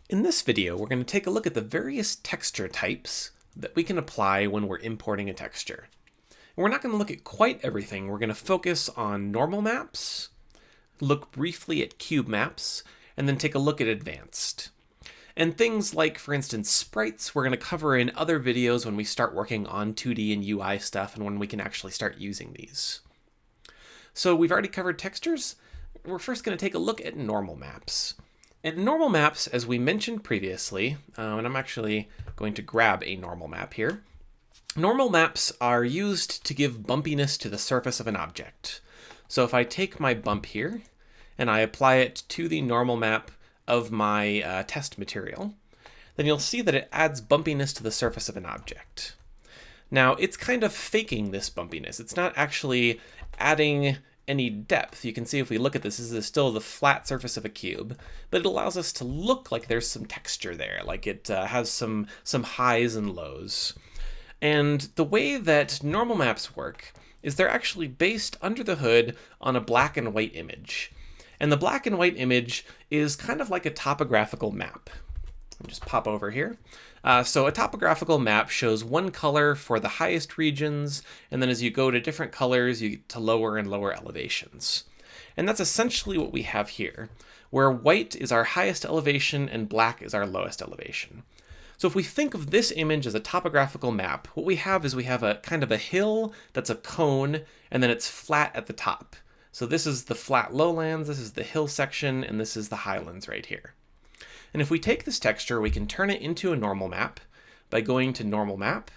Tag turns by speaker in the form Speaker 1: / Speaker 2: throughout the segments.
Speaker 1: In this video, we're going to take a look at the various texture types that we can apply when we're importing a texture. And we're not going to look at quite everything. We're going to focus on normal maps, look briefly at cube maps, and then take a look at advanced. And things like, for instance, sprites, we're going to cover in other videos when we start working on 2D and UI stuff and when we can actually start using these. So we've already covered textures. We're first going to take a look at normal maps. And normal maps, as we mentioned previously, and I'm actually going to grab a normal map here. Normal maps are used to give bumpiness to the surface of an object. So if I take my bump here and I apply it to the normal map of my test material, then you'll see that it adds bumpiness to the surface of an object. Now, it's kind of faking this bumpiness. It's not actually adding any depth. You can see if we look at this is still the flat surface of a cube, but it allows us to look like there's some texture there, like it has some highs and lows. And the way that normal maps work is they're actually based under the hood on a black and white image. And the black and white image is kind of like a topographical map. I'll just pop over here. So a topographical map shows one color for the highest regions, and then as you go to different colors, you get to lower and lower elevations. And that's essentially what we have here, where white is our highest elevation and black is our lowest elevation. So if we think of this image as a topographical map, what we have is we have a kind of a hill that's a cone, and then it's flat at the top. So this is the flat lowlands, this is the hill section, and this is the highlands right here. And if we take this texture, we can turn it into a normal map by going to Normal Map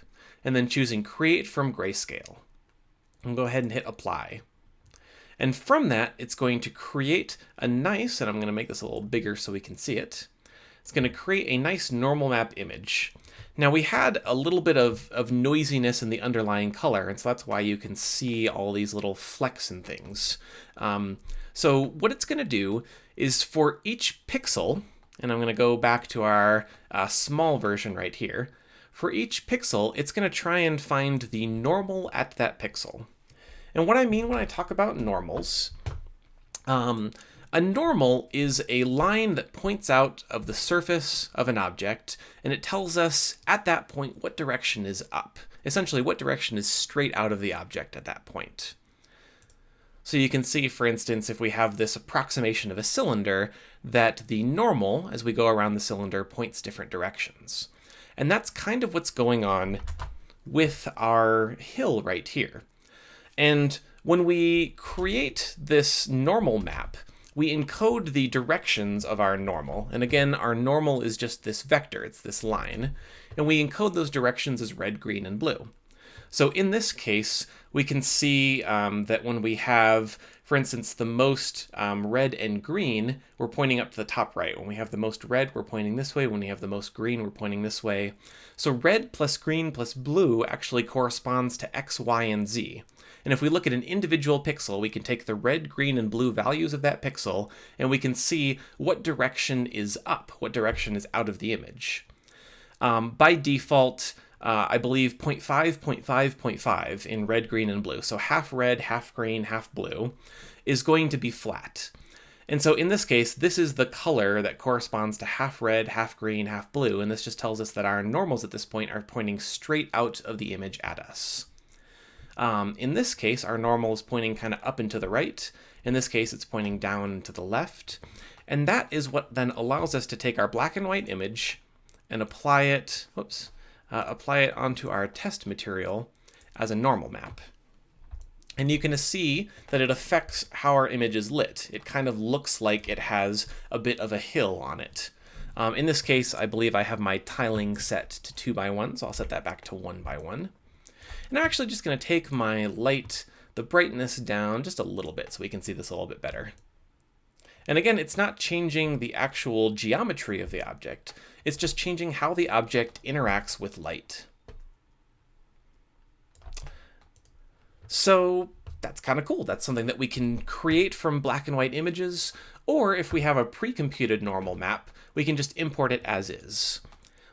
Speaker 1: and then choosing Create from Grayscale. And go ahead and hit Apply. And from that, it's going to create a nice, and I'm going to make this a little bigger so we can see it. It's going to create a nice normal map image. Now we had a little bit of noisiness in the underlying color, and so that's why you can see all these little flecks and things. So what it's going to do is for each pixel, and I'm going to go back to our small version right here. For each pixel, it's going to try and find the normal at that pixel. And what I mean when I talk about normals, a normal is a line that points out of the surface of an object, and it tells us at that point what direction is up. Essentially, what direction is straight out of the object at that point. So you can see, for instance, if we have this approximation of a cylinder, that the normal, as we go around the cylinder, points different directions. And that's kind of what's going on with our hill right here. And when we create this normal map, we encode the directions of our normal. And again, our normal is just this vector, it's this line. And we encode those directions as red, green, and blue. So in this case, we can see that when we have, for instance, the most red and green, we're pointing up to the top right. When we have the most red, we're pointing this way. When we have the most green, we're pointing this way. So red plus green plus blue actually corresponds to X, Y, and Z. And if we look at an individual pixel, we can take the red, green, and blue values of that pixel, and we can see what direction is up, what direction is out of the image. By default, I believe 0.5, 0.5, 0.5 in red, green, and blue. So half red, half green, half blue is going to be flat. And so in this case, this is the color that corresponds to half red, half green, half blue. And this just tells us that our normals at this point are pointing straight out of the image at us. In this case, our normal is pointing kind of up and to the right. In this case, it's pointing down and to the left. And that is what then allows us to take our black and white image and apply it, apply it onto our test material as a normal map. And you can see that it affects how our image is lit. It kind of looks like it has a bit of a hill on it. In this case, I believe I have my tiling set to 2 by 1, so I'll set that back to 1 by 1. And I'm actually just going to take my light, the brightness down just a little bit so we can see this a little bit better. And again, it's not changing the actual geometry of the object. It's just changing how the object interacts with light. So that's kind of cool. That's something that we can create from black and white images, or if we have a pre-computed normal map, we can just import it as is.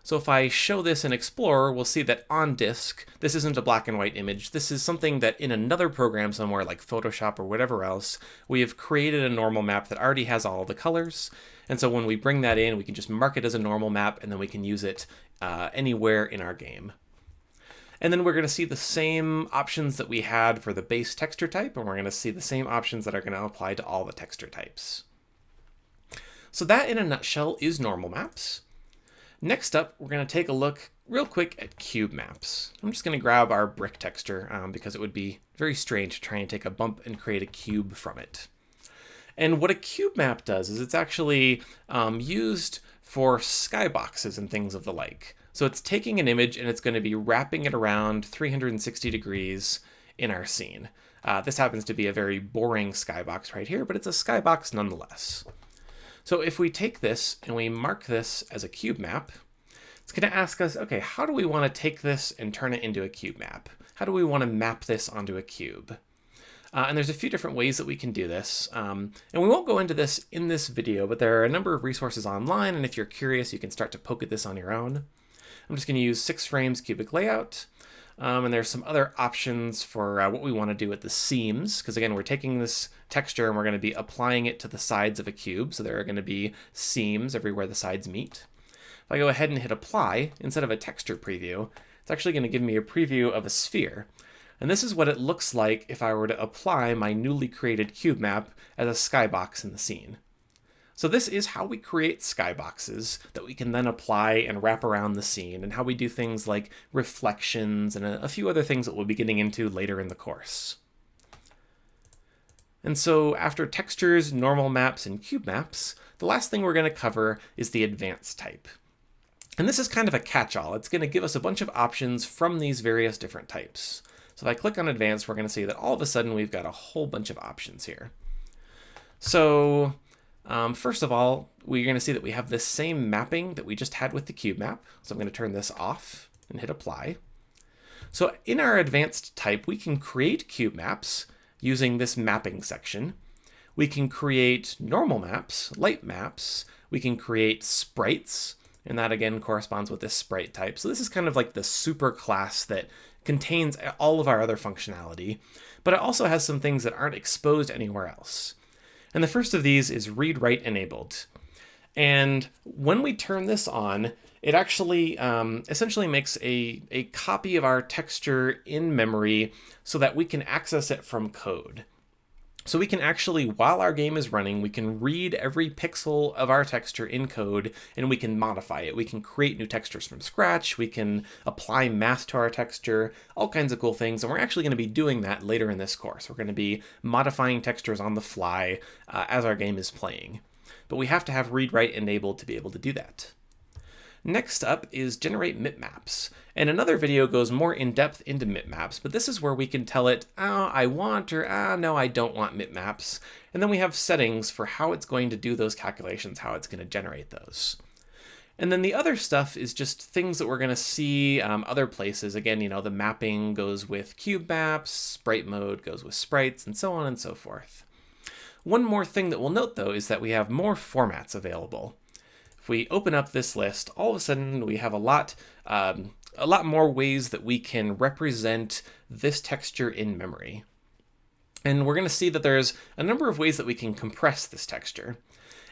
Speaker 1: So if I show this in Explorer, we'll see that on disk, this isn't a black and white image. This is something that in another program somewhere like Photoshop or whatever else, we have created a normal map that already has all the colors. And so when we bring that in, we can just mark it as a normal map, and then we can use it anywhere in our game. And then we're going to see the same options that we had for the base texture type, and we're going to see the same options that are going to apply to all the texture types. So that, in a nutshell, is normal maps. Next up, we're going to take a look real quick at cube maps. I'm just going to grab our brick texture because it would be very strange to try and take a bump and create a cube from it. And what a cube map does is it's actually used for skyboxes and things of the like. So it's taking an image and it's going to be wrapping it around 360 degrees in our scene. This happens to be a very boring skybox right here, but it's a skybox nonetheless. So if we take this and we mark this as a cube map, it's going to ask us, okay, how do we want to take this and turn it into a cube map? How do we want to map this onto a cube? And there's a few different ways that we can do this. And we won't go into this in this video, but there are a number of resources online, and if you're curious, you can start to poke at this on your own. I'm just going to use 6 frames cubic layout. And there's some other options for what we want to do with the seams, because again, we're taking this texture and we're going to be applying it to the sides of a cube, so there are going to be seams everywhere the sides meet. If I go ahead and hit apply, instead of a texture preview, it's actually going to give me a preview of a sphere. And this is what it looks like if I were to apply my newly created cube map as a skybox in the scene. So this is how we create skyboxes that we can then apply and wrap around the scene, and how we do things like reflections and a few other things that we'll be getting into later in the course. And so after textures, normal maps, and cube maps, the last thing we're going to cover is the advanced type. And this is kind of a catch-all. It's going to give us a bunch of options from these various different types. So if I click on advanced, we're going to see that all of a sudden we've got a whole bunch of options here. So first of all, we're going to see that we have this same mapping that we just had with the cube map. So I'm going to turn this off and hit apply. So in our advanced type, we can create cube maps using this mapping section. We can create normal maps, light maps. We can create sprites, and that again corresponds with this sprite type. So this is kind of like the super class that contains all of our other functionality, but it also has some things that aren't exposed anywhere else. And the first of these is read-write enabled. And when we turn this on, it actually essentially makes a copy of our texture in memory so that we can access it from code. So we can actually, while our game is running, we can read every pixel of our texture in code, and we can modify it. We can create new textures from scratch. We can apply math to our texture, all kinds of cool things. And we're actually going to be doing that later in this course. We're going to be modifying textures on the fly as our game is playing. But we have to have read-write enabled to be able to do that. Next up is generate mipmaps. And another video goes more in depth into mipmaps, but this is where we can tell it, oh, I want, or no, I don't want mipmaps. And then we have settings for how it's going to do those calculations, how it's going to generate those. And then the other stuff is just things that we're going to see other places. Again, the mapping goes with cube maps, sprite mode goes with sprites, and so on and so forth. One more thing that we'll note, though, is that we have more formats available. If we open up this list, all of a sudden we have a lot more ways that we can represent this texture in memory. And we're going to see that there's a number of ways that we can compress this texture.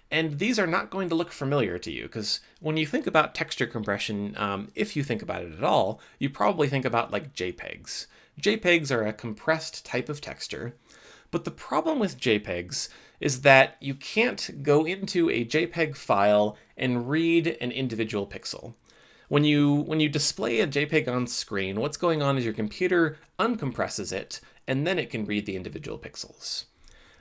Speaker 1: And these are not going to look familiar to you, because when you think about texture compression, if you think about it at all, you probably think about like JPEGs. JPEGs are a compressed type of texture. But the problem with JPEGs is that you can't go into a JPEG file and read an individual pixel. When you display a JPEG on screen, what's going on is your computer uncompresses it, and then it can read the individual pixels.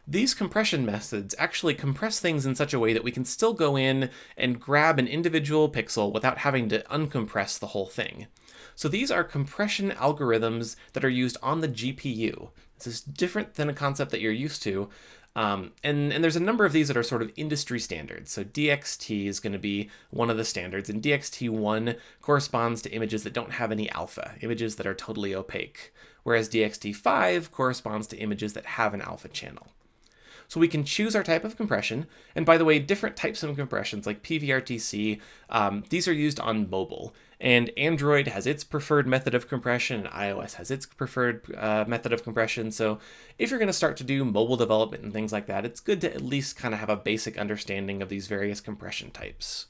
Speaker 1: These compression methods actually compress things in such a way that we can still go in and grab an individual pixel without having to uncompress the whole thing. So these are compression algorithms that are used on the GPU. This is different than a concept that you're used to. And there's a number of these that are sort of industry standards. So DXT is going to be one of the standards, and DXT1 corresponds to images that don't have any alpha, images that are totally opaque, whereas DXT5 corresponds to images that have an alpha channel. So we can choose our type of compression. And by the way, different types of compressions like PVRTC, these are used on mobile. And Android has its preferred method of compression, and iOS has its preferred method of compression. So if you're going to start to do mobile development and things like that, it's good to at least kind of have a basic understanding of these various compression types.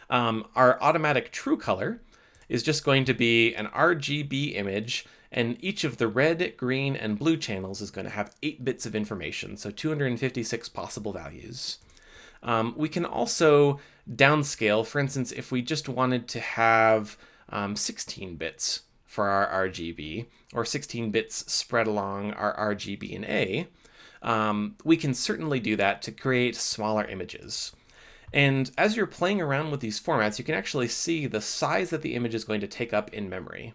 Speaker 1: Our automatic true color is just going to be an RGB image, and each of the red, green, and blue channels is going to have 8 bits of information, so 256 possible values. We can also downscale. For instance, if we just wanted to have 16 bits for our RGB, or 16 bits spread along our RGB and A, we can certainly do that to create smaller images. And as you're playing around with these formats, you can actually see the size that the image is going to take up in memory.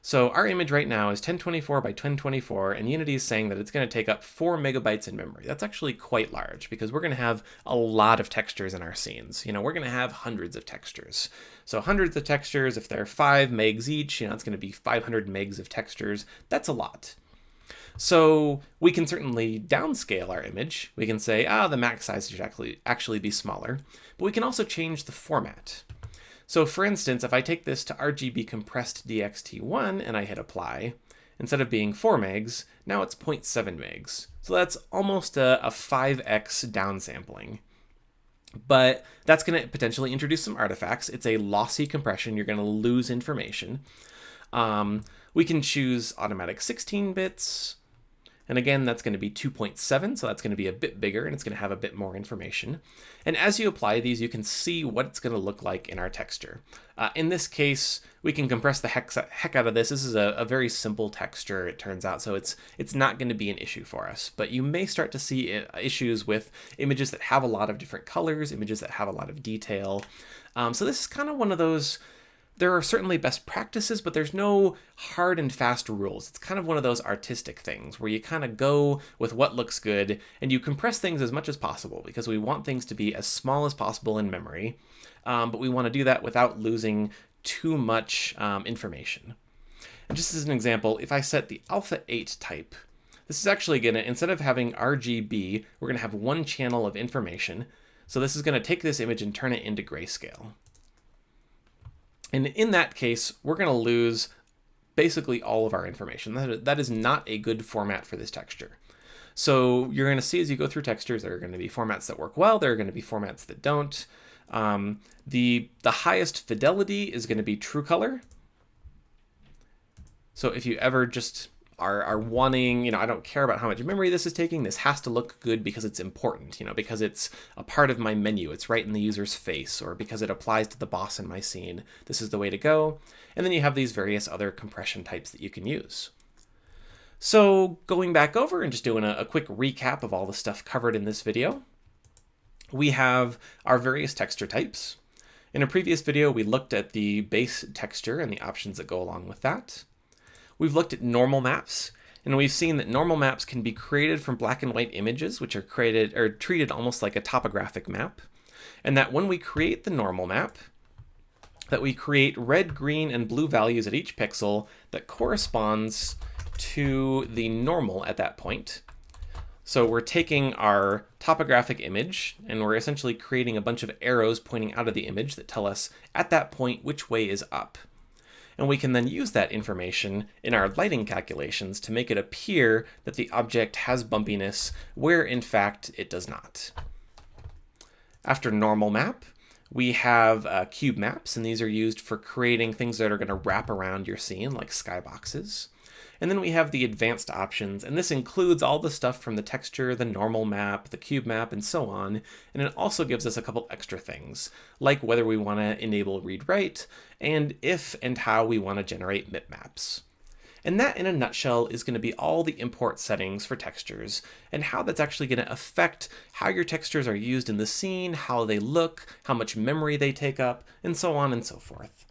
Speaker 1: So our image right now is 1024 by 1024, and Unity is saying that it's going to take up 4 megabytes in memory. That's actually quite large because we're going to have a lot of textures in our scenes. You know, we're going to have hundreds of textures. So hundreds of textures, if they're 5 megs each, you know, it's going to be 500 megs of textures. That's a lot. So we can certainly downscale our image. We can say, the max size should actually be smaller, but we can also change the format. So for instance, if I take this to RGB compressed DXT1 and I hit apply, instead of being 4 megs, now it's 0.7 megs. So that's almost a 5x downsampling. But that's going to potentially introduce some artifacts. It's a lossy compression. You're going to lose information. We can choose automatic 16 bits. And again, that's going to be 2.7, so that's going to be a bit bigger, and it's going to have a bit more information. And as you apply these, you can see what it's going to look like in our texture. In this case, we can compress the heck out of this. This is a very simple texture, it turns out, so it's not going to be an issue for us. But you may start to see issues with images that have a lot of different colors, images that have a lot of detail. So this is kind of one of those. There are certainly best practices, but there's no hard and fast rules. It's kind of one of those artistic things where you kind of go with what looks good and you compress things as much as possible because we want things to be as small as possible in memory, but we want to do that without losing too much information. And just as an example, if I set the alpha 8 type, this is actually going to, instead of having RGB, we're going to have one channel of information. So this is going to take this image and turn it into grayscale. And in that case, we're going to lose basically all of our information. That is not a good format for this texture. So you're going to see as you go through textures, there are going to be formats that work well. There are going to be formats that don't. The highest fidelity is going to be true color. So if you ever just are wanting, you know, I don't care about how much memory this is taking. This has to look good because it's important, you know, because it's a part of my menu. It's right in the user's face, or because it applies to the boss in my scene. This is the way to go. And then you have these various other compression types that you can use. So going back over and just doing a quick recap of all the stuff covered in this video, we have our various texture types. In a previous video, we looked at the base texture and the options that go along with that. We've looked at normal maps, and we've seen that normal maps can be created from black and white images, which are created or treated almost like a topographic map. And that when we create the normal map, that we create red, green, and blue values at each pixel that corresponds to the normal at that point. So we're taking our topographic image, and we're essentially creating a bunch of arrows pointing out of the image that tell us at that point which way is up. And we can then use that information in our lighting calculations to make it appear that the object has bumpiness where in fact it does not. After normal map, we have cube maps, and these are used for creating things that are going to wrap around your scene, like skyboxes. And then we have the advanced options, and this includes all the stuff from the texture, the normal map, the cube map, and so on. And it also gives us a couple extra things, like whether we want to enable read-write, and if and how we want to generate bitmaps. And that, in a nutshell, is going to be all the import settings for textures, and how that's actually going to affect how your textures are used in the scene, how they look, how much memory they take up, and so on and so forth.